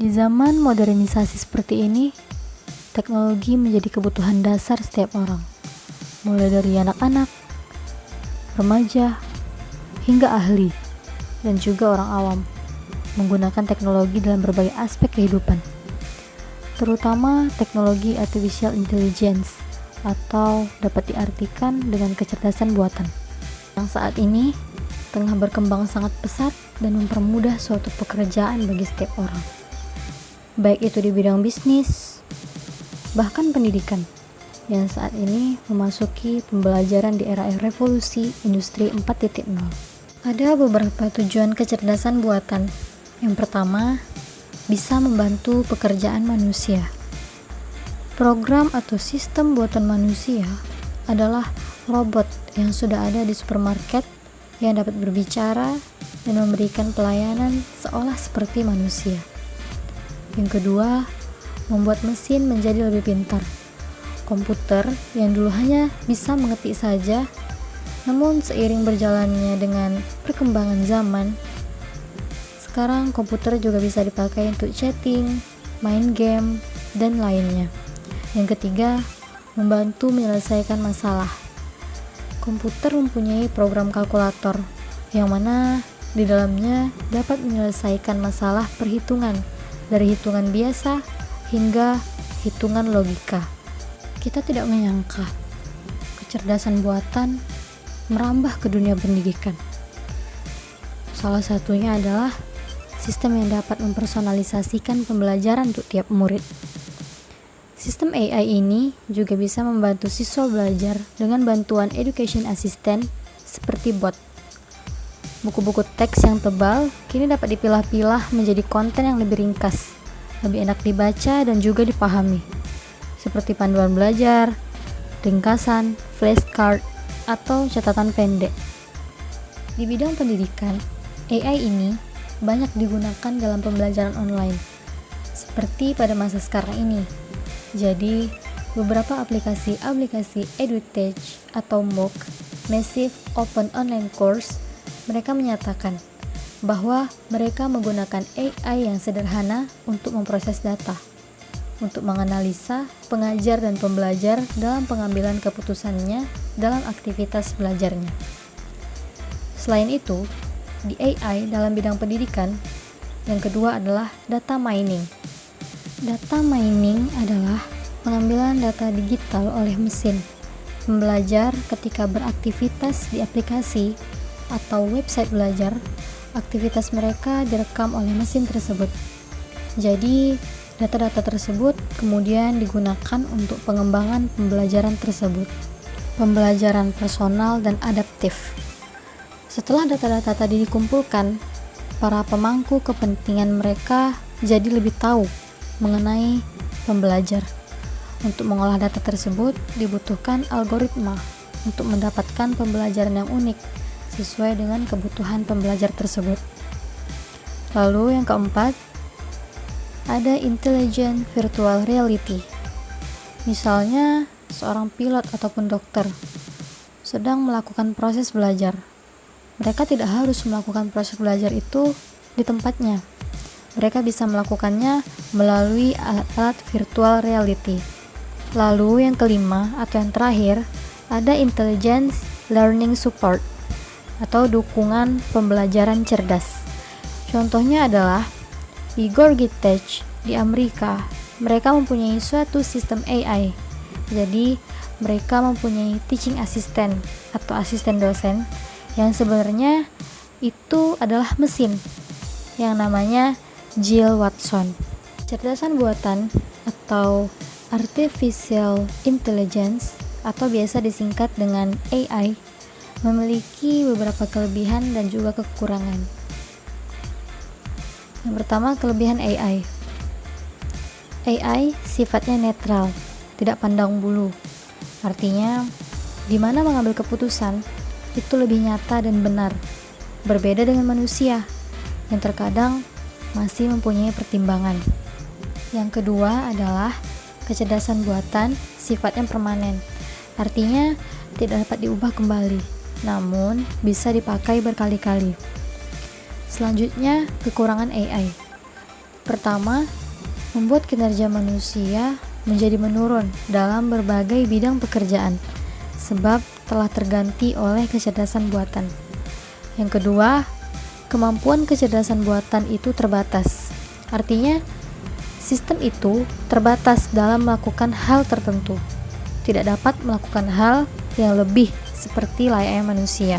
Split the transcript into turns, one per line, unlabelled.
Di zaman modernisasi seperti ini, teknologi menjadi kebutuhan dasar setiap orang, mulai dari anak-anak, remaja, hingga ahli, dan juga orang awam, menggunakan teknologi dalam berbagai aspek kehidupan, terutama teknologi artificial intelligence, atau dapat diartikan dengan kecerdasan buatan, yang saat ini tengah berkembang sangat pesat dan mempermudah suatu pekerjaan bagi setiap orang, baik itu di bidang bisnis, bahkan pendidikan, yang saat ini memasuki pembelajaran di era revolusi industri 4.0. Ada beberapa tujuan kecerdasan buatan. Yang pertama, bisa membantu pekerjaan manusia. Program atau sistem buatan manusia adalah robot yang sudah ada di supermarket yang dapat berbicara dan memberikan pelayanan seolah seperti manusia. Yang kedua, membuat mesin menjadi lebih pintar. Komputer yang dulu hanya bisa mengetik saja, namun seiring berjalannya dengan perkembangan zaman, sekarang komputer juga bisa dipakai untuk chatting, main game, dan lainnya. Yang ketiga, membantu menyelesaikan masalah. Komputer mempunyai program kalkulator yang mana di dalamnya dapat menyelesaikan masalah perhitungan dari hitungan biasa hingga hitungan logika. Kita tidak menyangka kecerdasan buatan merambah ke dunia pendidikan. Salah satunya adalah sistem yang dapat mempersonalisasikan pembelajaran untuk tiap murid. Sistem AI ini juga bisa membantu siswa belajar dengan bantuan education assistant seperti bot. Buku-buku teks yang tebal kini dapat dipilah-pilah menjadi konten yang lebih ringkas, lebih enak dibaca dan juga dipahami, seperti panduan belajar, ringkasan, flashcard, atau catatan pendek. Di bidang pendidikan, AI ini banyak digunakan dalam pembelajaran online, seperti pada masa sekarang ini. Jadi, beberapa aplikasi edutech atau MOOC, Massive Open Online Course, mereka menyatakan bahwa mereka menggunakan AI yang sederhana untuk memproses data, untuk menganalisa pengajar dan pembelajar dalam pengambilan keputusannya dalam aktivitas belajarnya. Selain itu, di AI dalam bidang pendidikan, yang kedua adalah data mining. Data mining adalah pengambilan data digital oleh mesin pembelajar ketika beraktivitas di aplikasi atau website belajar. Aktivitas mereka direkam oleh mesin tersebut. Jadi, data-data tersebut kemudian digunakan untuk pengembangan pembelajaran tersebut, pembelajaran personal dan adaptif. Setelah data-data tadi dikumpulkan, para pemangku kepentingan mereka jadi lebih tahu mengenai pembelajar. Untuk mengolah data tersebut dibutuhkan algoritma untuk mendapatkan pembelajaran yang unik sesuai dengan kebutuhan pembelajar tersebut. Lalu yang keempat, ada intelligent virtual reality. Misalnya, seorang pilot ataupun dokter sedang melakukan proses belajar. Mereka tidak harus melakukan proses belajar itu di tempatnya. Mereka bisa melakukannya melalui alat-alat virtual reality. Lalu yang kelima atau yang terakhir, ada intelligence learning support atau dukungan pembelajaran cerdas. Contohnya adalah di Georgia Tech di Amerika. Mereka mempunyai suatu sistem AI. Jadi, mereka mempunyai teaching assistant atau asisten dosen yang sebenarnya itu adalah mesin yang namanya Jill Watson. Kecerdasan buatan atau artificial intelligence atau biasa disingkat dengan AI memiliki beberapa kelebihan dan juga kekurangan. Yang pertama, kelebihan AI. AI sifatnya netral, tidak pandang bulu. Artinya, di mana mengambil keputusan itu lebih nyata dan benar, berbeda dengan manusia yang terkadang masih mempunyai pertimbangan. Yang kedua adalah kecerdasan buatan sifatnya permanen, artinya tidak dapat diubah kembali, namun bisa dipakai berkali-kali. Selanjutnya, kekurangan AI. Pertama, membuat kinerja manusia menjadi menurun dalam berbagai bidang pekerjaan, sebab telah terganti oleh kecerdasan buatan. Yang kedua, kemampuan kecerdasan buatan itu terbatas. Artinya, sistem itu terbatas dalam melakukan hal tertentu, tidak dapat melakukan hal yang lebih seperti layaknya manusia.